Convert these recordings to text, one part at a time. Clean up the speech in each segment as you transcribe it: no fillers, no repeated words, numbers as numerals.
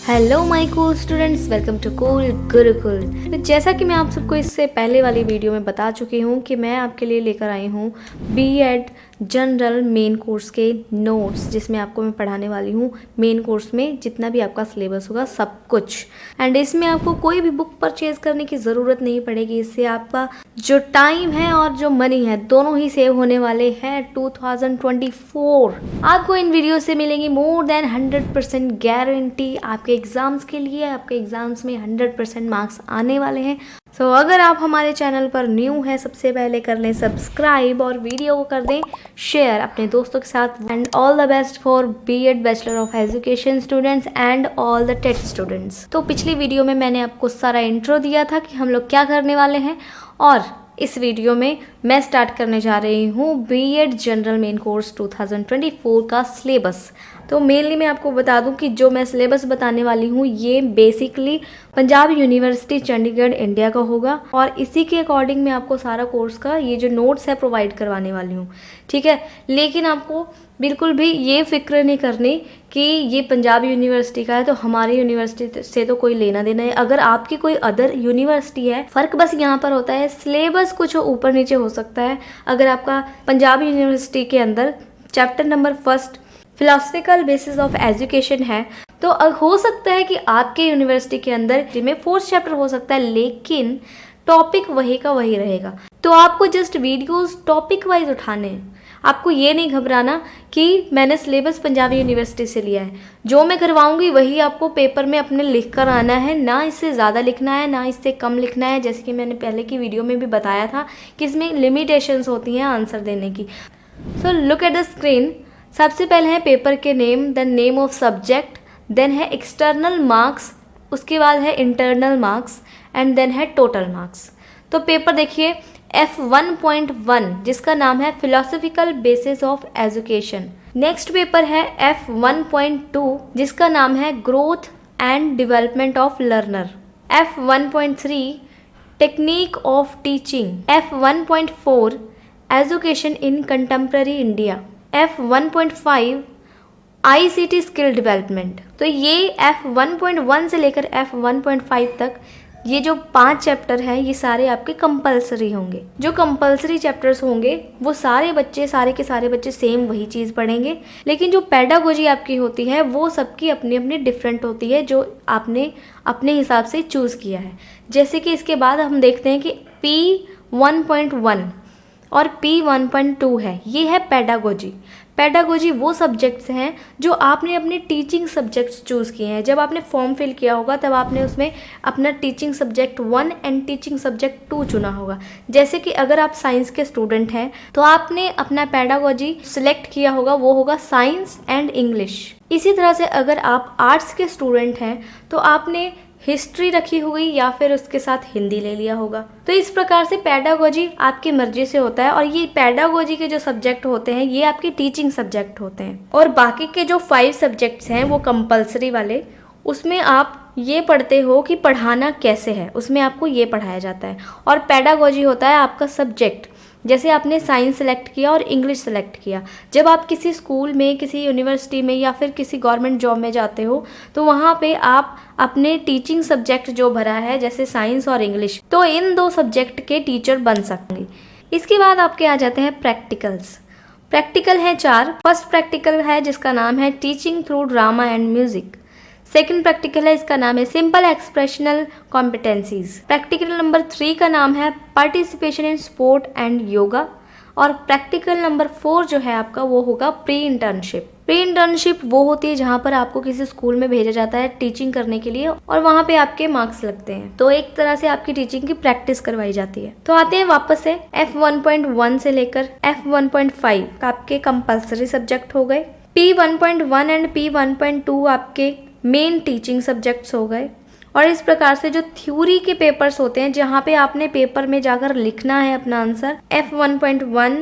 Hello my cool students, welcome to cool Gurukul. तो जैसा कि मैं आप सबको इससे पहले वाली वीडियो में बता चुकी हूँ कि मैं आपके लिए लेकर आई हूँ बीएड जनरल मेन कोर्स के नोट्स, जिसमें आपको मैं पढ़ाने वाली हूँ मेन कोर्स में जितना भी आपका सिलेबस होगा सब कुछ। एंड इसमें आपको कोई भी बुक परचेज करने की ज़रूरत नहीं पड़ेगी। इससे आपका जो टाइम है और जो मनी है दोनों ही सेव होने वाले हैं 2024। आपको इन वीडियो से मिलेंगी मोर देन 100% गारंटी आपके एग्जाम्स के लिए। आपके एग्जाम्स में 100% मार्क्स आने वाले हैं। सो अगर आप हमारे चैनल पर न्यू हैं, सबसे पहले कर लें सब्सक्राइब और वीडियो को कर दें शेयर अपने दोस्तों के साथ। And all the best for BEd bachelor of education students and all the TET students. तो पिछली वीडियो में मैंने आपको सारा इंट्रो दिया था कि हम लोग क्या करने वाले हैं, और इस वीडियो में मैं स्टार्ट करने जा रही हूँ बीएड जनरल मेन कोर्स 2024 का सिलेबस। तो मेनली मैं आपको बता दूं कि जो मैं सिलेबस बताने वाली हूँ ये basically Punjab university Chandigarh India का होगा, और इसी के अकॉर्डिंग मैं आपको सारा कोर्स का ये जो नोट्स है प्रोवाइड करवाने वाली हूँ, ठीक है। लेकिन आपको बिल्कुल भी ये फिक्र नहीं करनी कि ये पंजाब यूनिवर्सिटी का है तो हमारी यूनिवर्सिटी से तो कोई लेना देना है। अगर आपकी कोई अदर यूनिवर्सिटी है, फर्क बस यहाँ पर होता है सिलेबस कुछ ऊपर नीचे हो सकता है। अगर आपका पंजाब यूनिवर्सिटी के अंदर chapter number 1 philosophical basis of education है, तो हो सकता है कि आपके यूनिवर्सिटी के अंदर में 4th चैप्टर हो सकता है, लेकिन टॉपिक वही का वही रहेगा। तो आपको जस्ट वीडियोस टॉपिक वाइज उठाने हैं। आपको ये नहीं घबराना कि मैंने सिलेबस पंजाब यूनिवर्सिटी से लिया है, जो मैं करवाऊंगी वही आपको पेपर में अपने लिख कर आना है। ना इससे ज़्यादा लिखना है ना इससे कम लिखना है। जैसे कि मैंने पहले की वीडियो में भी बताया था कि इसमें लिमिटेशंस होती हैं आंसर देने की। So look at the screen. सबसे पहले है पेपर के name, then name of subject, then है एक्सटर्नल मार्क्स, उसके बाद है इंटरनल मार्क्स, एंड देन है टोटल मार्क्स। तो पेपर देखिए F1.1 जिसका नाम है philosophical basis of education. Next paper है F1.2 जिसका नाम है growth and development of learner. F1.3 technique of teaching. F1.4 education in contemporary India. F1.5 ICT skill development. तो ये F1.1 से लेकर F1.5 तक ये जो 5 चैप्टर हैं ये सारे आपके कंपलसरी होंगे। जो कंपलसरी चैप्टर्स होंगे वो सारे के सारे बच्चे सेम वही चीज़ पढ़ेंगे, लेकिन जो पेडागोजी आपकी होती है वो सबकी अपनी अपनी डिफरेंट होती है, जो आपने अपने हिसाब से चूज़ किया है। जैसे कि इसके बाद हम देखते हैं कि P1.1 और P1.2 है, ये है पेडागोजी। पेडागोजी वो सब्जेक्ट्स हैं जो आपने अपने टीचिंग सब्जेक्ट्स चूज़ किए हैं। जब आपने फॉर्म फिल किया होगा तब आपने उसमें अपना teaching subject 1 and teaching subject 2 चुना होगा। जैसे कि अगर आप साइंस के स्टूडेंट हैं तो आपने अपना पेडागोजी सिलेक्ट किया होगा, वो होगा साइंस एंड इंग्लिश। इसी तरह से अगर आप आर्ट्स के स्टूडेंट हैं तो आपने हिस्ट्री रखी होगी या फिर उसके साथ हिंदी ले लिया होगा। तो इस प्रकार से पेडागोजी आपकी मर्जी से होता है, और ये पेडागोजी के जो सब्जेक्ट होते हैं ये आपके टीचिंग सब्जेक्ट होते हैं। और बाकी के जो 5 सब्जेक्ट्स हैं वो कंपलसरी वाले, उसमें आप ये पढ़ते हो कि पढ़ाना कैसे है, उसमें आपको ये पढ़ाया जाता है। और पेडागोजी होता है आपका सब्जेक्ट। जैसे आपने साइंस सेलेक्ट किया और इंग्लिश सेलेक्ट किया, जब आप किसी स्कूल में, किसी यूनिवर्सिटी में या फिर किसी गवर्नमेंट जॉब में जाते हो तो वहाँ पे आप अपने टीचिंग सब्जेक्ट जो भरा है जैसे साइंस और इंग्लिश, तो इन 2 सब्जेक्ट के टीचर बन सकेंगे। इसके बाद आपके आ जाते हैं प्रैक्टिकल्स। प्रैक्टिकल है 4। फर्स्ट प्रैक्टिकल है जिसका नाम है teaching through drama and music. Second practical है, इसका नाम है simple expressional competencies. Practical number 3 का नाम है participation in sport and yoga. और प्रैक्टिकल नंबर 4 जो है आपका वो होगा प्री इंटर्नशिप। प्री इंटर्नशिप वो होती है जहाँ पर आपको किसी स्कूल में भेजा जाता है टीचिंग करने के लिए, और वहाँ पे आपके मार्क्स लगते हैं। तो एक तरह से आपकी टीचिंग की प्रैक्टिस करवाई जाती है। तो आते हैं वापस से F1.1 से लेकर F1.5 आपके कंपल्सरी सब्जेक्ट हो गए। P1.1 एंड P1.2 आपके मेन टीचिंग सब्जेक्ट्स हो गए। और इस प्रकार से जो थ्योरी के पेपर्स होते हैं जहाँ पे आपने पेपर में जाकर लिखना है अपना answer, F1.1,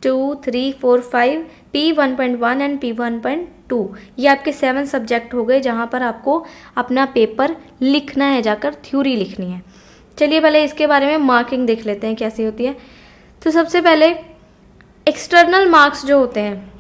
2, 3, 4, 5, P1.1 and P1.2 ये आपके 7 सब्जेक्ट हो गए जहाँ पर आपको अपना पेपर लिखना है, जाकर थ्योरी लिखनी है। चलिए पहले इसके बारे में मार्किंग देख लेते हैं कैसी होती है। तो सबसे पहले एक्सटर्नल मार्क्स जो होते हैं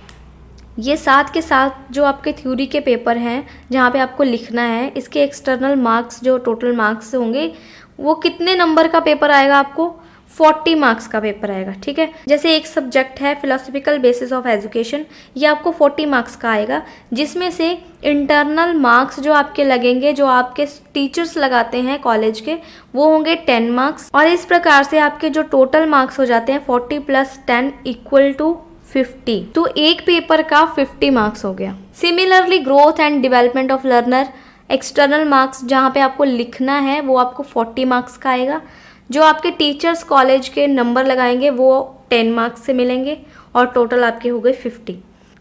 ये साथ के साथ जो आपके थ्योरी के पेपर हैं जहाँ पे आपको लिखना है, इसके एक्सटर्नल मार्क्स जो टोटल मार्क्स होंगे वो कितने नंबर का पेपर आएगा आपको, 40 मार्क्स का पेपर आएगा। ठीक है, जैसे एक सब्जेक्ट है फिलोसफिकल बेसिस ऑफ एजुकेशन, ये आपको 40 मार्क्स का आएगा, जिसमें से इंटरनल मार्क्स जो आपके लगेंगे, जो आपके टीचर्स लगाते हैं कॉलेज के, वो होंगे 10 मार्क्स। और इस प्रकार से आपके जो टोटल मार्क्स हो जाते हैं 40 + 10 = 50। तो एक पेपर का 50 मार्क्स हो गया। Similarly growth and development of learner, external marks जहाँ पे आपको लिखना है वो आपको 40 मार्क्स का आएगा। जो आपके टीचर्स कॉलेज के नंबर लगाएंगे वो 10 मार्क्स से मिलेंगे और टोटल आपके हो गए 50।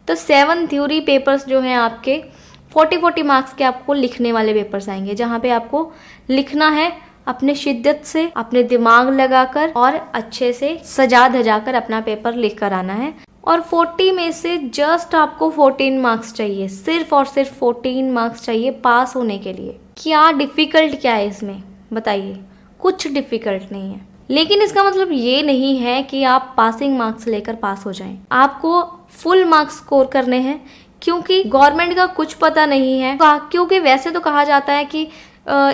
तो 7 थ्योरी पेपर्स जो हैं आपके 40 मार्क्स के आपको लिखने वाले पेपर्स आएंगे, जहाँ पे आपको लिखना है अपने शिद्दत से, अपने दिमाग लगाकर और अच्छे से सजा धजाकर अपना पेपर लिख कर आना है। और 40 में से जस्ट आपको 14 मार्क्स चाहिए, सिर्फ और सिर्फ 14 मार्क्स चाहिए पास होने के लिए। क्या डिफिकल्ट क्या है इसमें बताइए, कुछ डिफिकल्ट नहीं है। लेकिन इसका मतलब ये नहीं है कि आप पासिंग मार्क्स लेकर पास हो जाएं। आपको फुल मार्क्स स्कोर करने हैं, क्योंकि गवर्नमेंट का कुछ पता नहीं है। क्योंकि वैसे तो कहा जाता है कि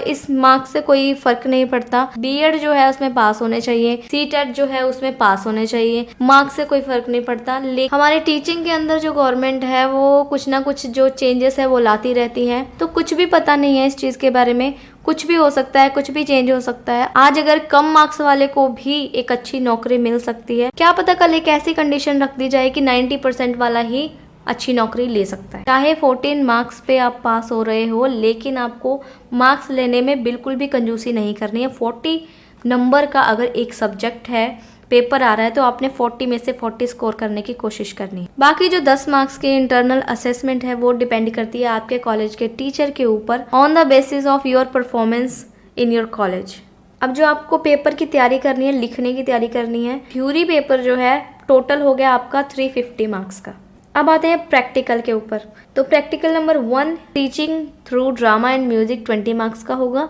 इस मार्क्स से कोई फर्क नहीं पड़ता, बीएड जो है उसमें पास होने चाहिए, सीटेट जो है उसमें पास होने चाहिए, मार्क्स से कोई फर्क नहीं पड़ता। लेकिन हमारे टीचिंग के अंदर जो गवर्नमेंट है वो कुछ ना कुछ जो चेंजेस है वो लाती रहती है, तो कुछ भी पता नहीं है इस चीज के बारे में। कुछ भी हो सकता है, कुछ भी चेंज हो सकता है। आज अगर कम मार्क्स वाले को भी एक अच्छी नौकरी मिल सकती है, क्या पता कल एक ऐसी कंडीशन रख दी जाए कि 90% वाला ही अच्छी नौकरी ले सकता है। चाहे 14 मार्क्स पे आप पास हो रहे हो, लेकिन आपको मार्क्स लेने में बिल्कुल भी कंजूसी नहीं करनी है। 40 नंबर का अगर एक सब्जेक्ट है, पेपर आ रहा है, तो आपने 40 में से 40 स्कोर करने की कोशिश करनी है। बाकी जो 10 मार्क्स के इंटरनल असेसमेंट है वो डिपेंड करती है आपके कॉलेज के टीचर के ऊपर, on the basis of your performance in your college. अब जो आपको पेपर की तैयारी करनी है, लिखने की तैयारी करनी है, थ्योरी पेपर जो है टोटल हो गया आपका 350 मार्क्स का। अब आते हैं प्रैक्टिकल के ऊपर। तो practical number 1 teaching through drama and music 20 marks का होगा,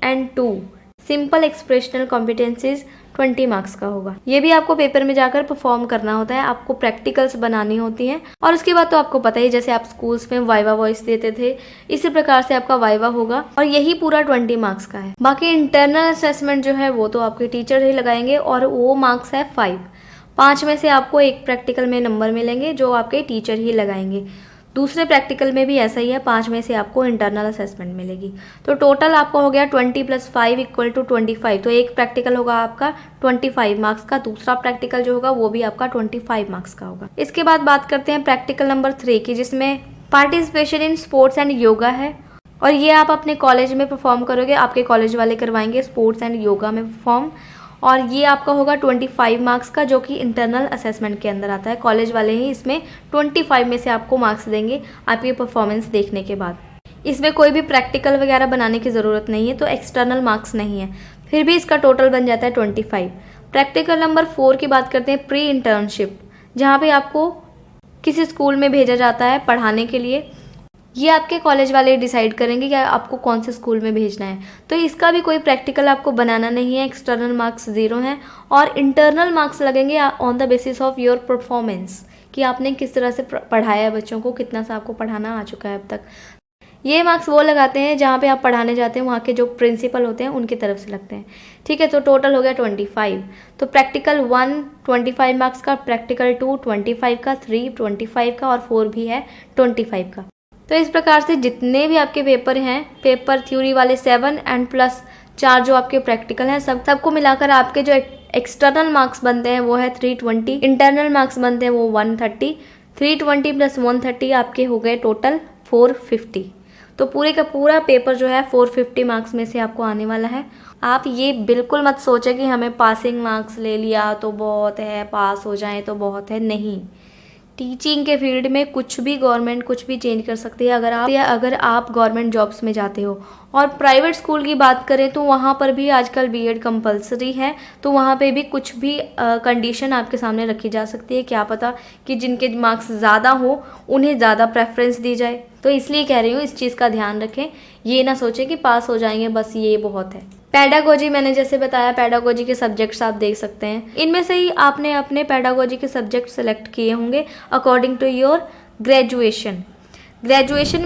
and 2 simple expressional competencies 20 marks का होगा। ये भी आपको पेपर में जाकर परफॉर्म करना होता है, आपको प्रैक्टिकल्स बनानी होती हैं। और उसके बाद तो आपको पता ही, जैसे आप स्कूल्स में वाइवा वॉइस देते थे, इसी प्रकार से आपका वाइवा होगा, और यही पूरा 20 मार्क्स का है। बाकी इंटरनल असेसमेंट जो है वो तो आपके टीचर ही लगाएंगे, और वो मार्क्स है 5 में से आपको एक प्रैक्टिकल में नंबर मिलेंगे जो आपके टीचर ही लगाएंगे। दूसरे प्रैक्टिकल में भी ऐसा ही है, 5 में से आपको इंटरनल असेसमेंट मिलेगी। तो टोटल आपका हो गया 20 + 5 = 25। तो एक प्रैक्टिकल होगा आपका 25 मार्क्स का, दूसरा प्रैक्टिकल जो होगा वो भी आपका 25 मार्क्स का होगा। इसके बाद बात करते हैं प्रैक्टिकल नंबर 3 की, जिसमें participation in sports and yoga है। और ये आप अपने कॉलेज में परफॉर्म करोगे, आपके कॉलेज वाले करवाएंगे स्पोर्ट्स एंड योगा में परफॉर्म, और ये आपका होगा 25 मार्क्स का, जो कि इंटरनल असेसमेंट के अंदर आता है। कॉलेज वाले ही इसमें 25 में से आपको मार्क्स देंगे आपकी परफॉर्मेंस देखने के बाद। इसमें कोई भी प्रैक्टिकल वगैरह बनाने की ज़रूरत नहीं है, तो एक्सटर्नल मार्क्स नहीं है, फिर भी इसका टोटल बन जाता है 25। प्रैक्टिकल नंबर 4 की बात करते हैं, प्री इंटर्नशिप, जहाँ पे आपको किसी स्कूल में भेजा जाता है पढ़ाने के लिए। ये आपके कॉलेज वाले डिसाइड करेंगे कि आपको कौन से स्कूल में भेजना है। तो इसका भी कोई प्रैक्टिकल आपको बनाना नहीं है, एक्सटर्नल मार्क्स 0 हैं, और इंटरनल मार्क्स लगेंगे on the basis of your performance, कि आपने किस तरह से पढ़ाया है बच्चों को, कितना सा आपको पढ़ाना आ चुका है अब तक। ये मार्क्स वो लगाते हैं जहाँ पे आप पढ़ाने जाते हैं, वहाँ के जो प्रिंसिपल होते हैं उनकी तरफ से लगते हैं। ठीक है, तो टोटल हो गया 25। तो प्रैक्टिकल 1 25 मार्क्स का, प्रैक्टिकल 2 25 का, 3 25 का, और 4 भी है 25 का। तो इस प्रकार से जितने भी आपके पेपर हैं, पेपर थ्योरी वाले 7 एंड प्लस 4 जो आपके प्रैक्टिकल हैं, सबको मिलाकर आपके जो एक्सटर्नल मार्क्स बनते हैं वो है 320, इंटरनल मार्क्स बनते हैं वो 130। 320 + 130 आपके हो गए टोटल 450। तो पूरे का पूरा पेपर जो है 450 मार्क्स में से आपको आने वाला है। आप ये बिल्कुल मत सोचें कि हमें पासिंग मार्क्स ले लिया तो बहुत है, पास हो जाए तो बहुत है, नहीं। टीचिंग के फील्ड में कुछ भी गवर्नमेंट कुछ भी चेंज कर सकती है। अगर आप गवर्नमेंट जॉब्स में जाते हो, और प्राइवेट स्कूल की बात करें तो वहाँ पर भी आजकल बीएड कंपलसरी है, तो वहाँ पे भी कुछ भी कंडीशन आपके सामने रखी जा सकती है। क्या पता कि जिनके मार्क्स ज़्यादा हो उन्हें ज़्यादा प्रेफरेंस दी जाए। तो इसलिए कह रही हूँ, इस चीज़ का ध्यान रखें, ये ना सोचें कि पास हो जाएंगे बस ये बहुत है। पैडागोजी मैंने जैसे बताया, पैडागोजी के सब्जेक्ट्स आप देख सकते हैं। इनमें से ही आपने अपने पैडागोजी के सब्जेक्ट सेलेक्ट किए होंगे अकॉर्डिंग टू योर ग्रेजुएशन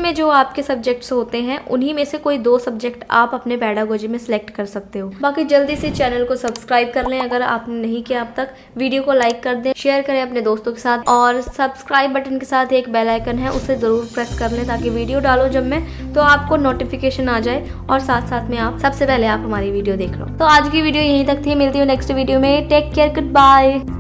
में जो आपके सब्जेक्ट्स होते हैं उन्हीं में से कोई 2 सब्जेक्ट आप अपने पेडागोजी में सिलेक्ट कर सकते हो। बाकी जल्दी से चैनल को सब्सक्राइब कर लें अगर आपने नहीं किया अब तक। वीडियो को लाइक कर दें, शेयर करें अपने दोस्तों के साथ और सब्सक्राइब बटन के साथ एक बेल आइकन है उसे ज़रूर प्रेस कर लें ताकि वीडियो डालो जब मैं तो आपको नोटिफिकेशन आ जाए और साथ साथ में आप सबसे पहले आप हमारी वीडियो देख लो। तो आज की वीडियो यहीं तक थी, मिलती हूँ नेक्स्ट वीडियो में। Take care, good bye.